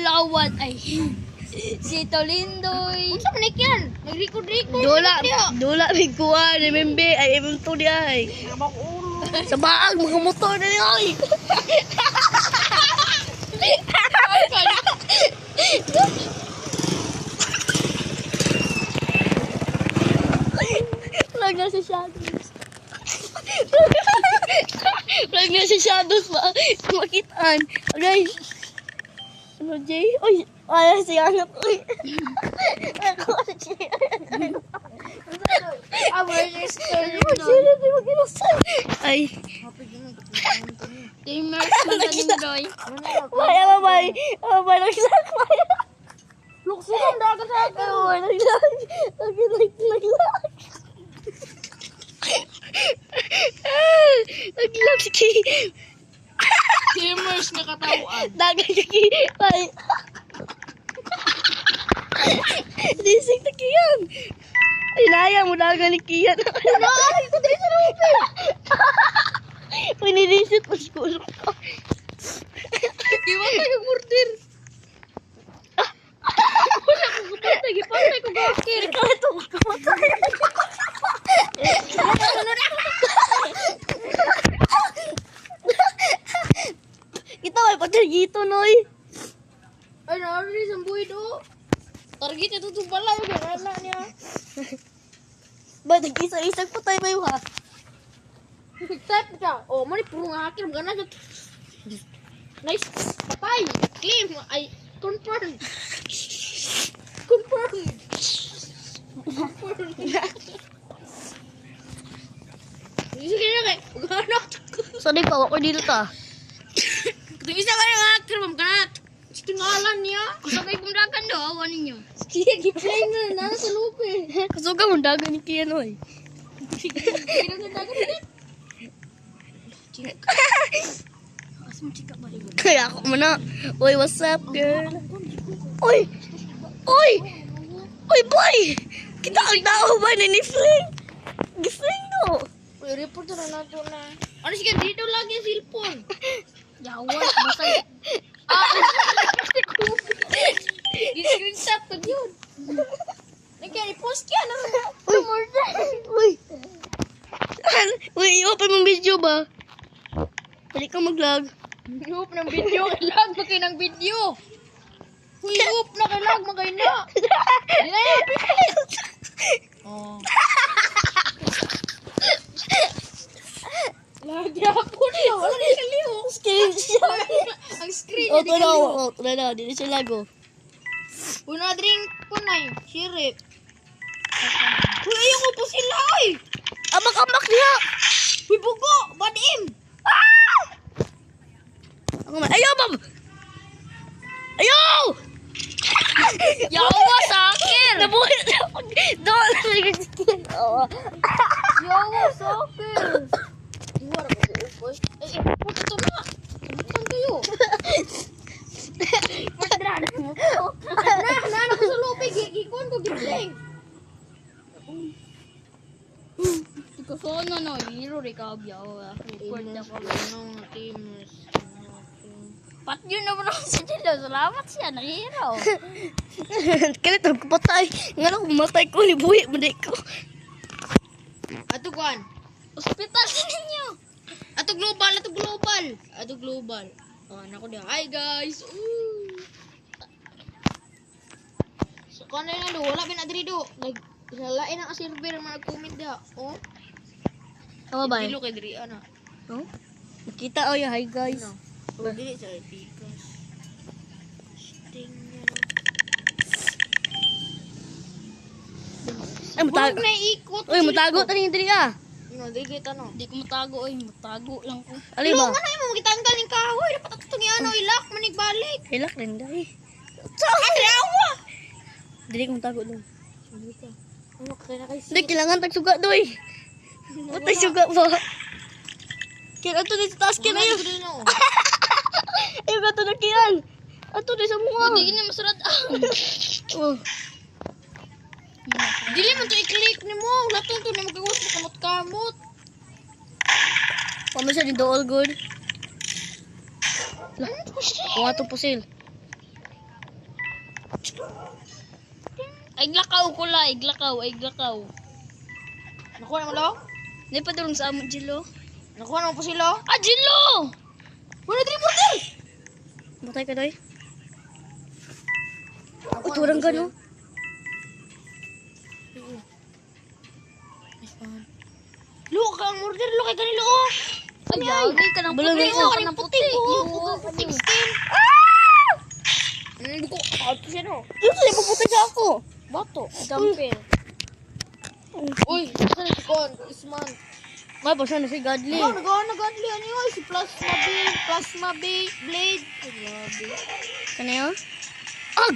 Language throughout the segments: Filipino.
lawan ay si Tolindoy. Unsa man yan? Nag-record-record. Dula may kuha ni Membe ay imong to di ay. Sa baag mga motor na ni ay. Lag na sa shadows. Lag na sa shadows ba? Makitaan. Okay. Ano, Jay? Uy, ay, si anak ko. Ako, si ay. Timers Tolindoy. Abay, nagsak. Lukso ng dagat sa akin. Abay, nagsak. Naglag si Ki. Timers nga katawan. Dagat si Ki. Ay. Dising na Kiyan. Inaya mo dagat ni Kiyan. Ay, ko dito sa lupa. Pinilisit mo siguro ko. Iwan tayo murder. Wala ko kapatay. Gipatay ko gakir. Ikaw ito makamatay. Kita may patigito, Noy. Ay, narinig sa buhay do. Target ito itong pala. Yung gana niya. Ba, nag-isa-isang patay ba yung ha? Type ka. Oh, mani puro nga hacker. Gana siya. Nice. Patay. Claim. Ay, confirm. Confirm. Sige na kay. Gana. Sorry pa, ako dito ta. Kung isa ka yung hacker, ma'am. Gana. Tingalan niya. Sa kay kumdakan do awan ninyo. Sige, gi-play na. Nasa sa lupa eh. Kasuga mo dagan ni Kian, Noy. Sige na dagat ulit. Kaya ako muna. Uy, what's up, girl? Uy! Uy! Uy, boy! Kita ang tao ba ni Fling? Gifling no? Uy, report na nato na. Ano sige, dito lagi ang cellphone. Yawan masay. I-screenshot ko yun. Nagka-i-post ka na. Uy! Uy, i-open mong video ba? Pwede ka mag-log. I-hoop ng video. Lag na kayo ng video. Uy, i-hoop na kayo. Lag na kayo na. Di na yung pilit. Oh. Lagi ako niyo. Wala na yung liho. Screenshot. Ang screen O, niya. ito na. Dito siya lago. Una drink ko na eh. Sirip. Uy, ayoko po sila eh. Amak-amak niya! Uy, bugo. Badim. Ako man. Ayaw, ma'am! Ayaw! Yawa sa akin. Nabuhay na ako. Doon. Yawa sa akin. Iwara ko si Upoy. Eh, puto ito na. Sabutan kayo. Nana ko sa lupi. Gikon ko, gipling. Ikaw sana no, hero recab yawa. Record ako. Anong teams? Pat yun naman ako sa Dilo. Salamat siya, nag-hero. Kaya ito, kapatay. Nga lang, kumatay ko. Libuhi, manday ko. Ato kuan. Hospital sa ninyo. Ato global, ato global. Ato global. Oh, anak ko dia. Hi guys. So kuan na lang do, wala bin adri do. Lain ang server man nag-comment dia. Oh. Ano ba? Dilo kay diri ana. No? Nakita o hi guys. Ano? Oh, dili sa Picas. Sting na. Ay, matago. Huwag na ikot. Uy, matago taning diri ka. No, dili kita no. Di ko matago, oy. Matago lang ko. Ali ba? Ano mo gitanggal ning kahoy, dapat ato ni ano ilak manig balik. Hilak rin dai. Andre awa. Dili ko matago doon. Ano kaya na kay Hindi, kailangan tagsuga doy. Matay suga ba? Kaya ato dito taas kaya yun. no. Ay, ato na kiyan. Ato na sa mga. Hindi na masarad. Oh. Dili man to i-click nimo. Lato to na magawas na kamot-kamot. Pama siya dito all good. Kung ato pusil. Ay glakaw ko la, ay glakaw. Nakuha naman lo? Hindi pa tulong sa amo, Jilo. Nakuha naman po sila? Ah, Jilo! Wala din morder! Matay ka, Doy. Uy, turang gano. Lo, ka ang morder. Lo, kay kanilo oh. Ay, yagi ka ng Bulong puti. na Ka ng puti. Puting skin. Buko. Auto siya no. Yung sa'yo, puputi sa ako. Bato. Dumpel. Uy, saan na si Kon? Isman. May basa na si Godly. Oh, nag-godly. Ano yun? Si Plasma Blade. Ay, grabe. Kano yun? Ah,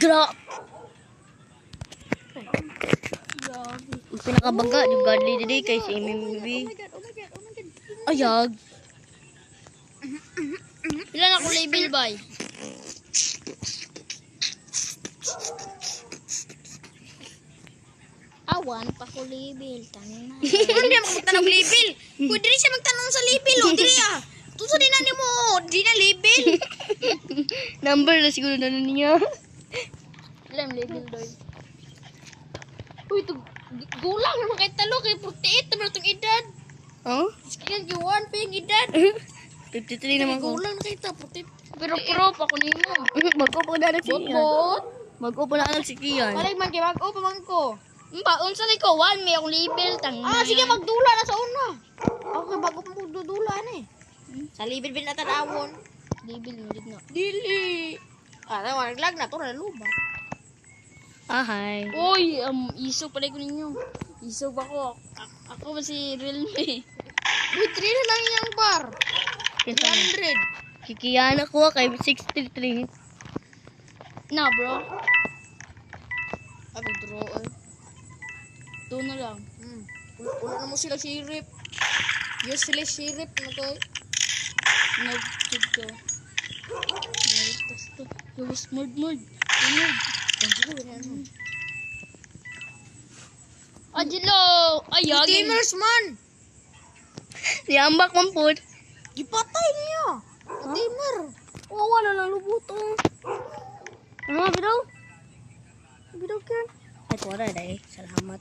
Ang pinakabangga, yung Godly today kay si MMB. Oh my God. Ayag. Ilan ako label, bay? Awan pa ko label. Tanin na. Hindi mo magtanong label. Kung diri siya magtanong sa label, o diri ah. Tuso din na ni mo, di na label. Number na siguro na niya. Ilan label, doy? Uy, ito, gulang naman kay talo, kay 48 naman itong edad. Oh? Sige, G1 pa yung edad. 53 naman ko. Gulang na kita, 48. Pero prop ako nimo. Mag-upo na si Kian. Bot-bot. Mag-upo na si Kian. Malay man, kay mag-o pa man ko. Unsa ni ko? One may akong label. Tanin. Ah, sige, magdula na sa una. Okay, bago pa magdudula na eh. Sa libid bin na tanawon. Label mo na. Dili. Ah, tawa, naglag na, to na luba. Ah, hi. Uy, iso pala ko ninyo. Iso ba ko? Ako ba si Realme? Uy, 3 na lang yung bar. Kinsa man? 300. Kikian ako kay 63. Na, bro. Ay, draw eh. Ito na lang. Wala na mo sila sirip. Useless sirip na to. Nag-tube ko. Nagtas to. Gawas mord. Ajilo! Ay, yagi. Gamers man. Niambak man po. Gipatay niya. Gamer. Oh, wala lang lubuto. Ano, bidaw? Bidaw ka. Ay, wala dahil. Salamat.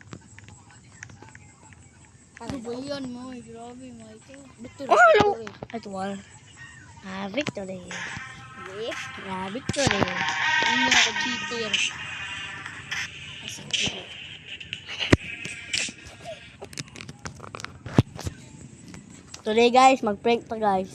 Ano ba yan, mo? Grabe, Michael. Betul. Oh, hello. Ay, wala. Ah, victory. Ah, victory. Ano ako, cheater. Today guys, mag-prank pa guys.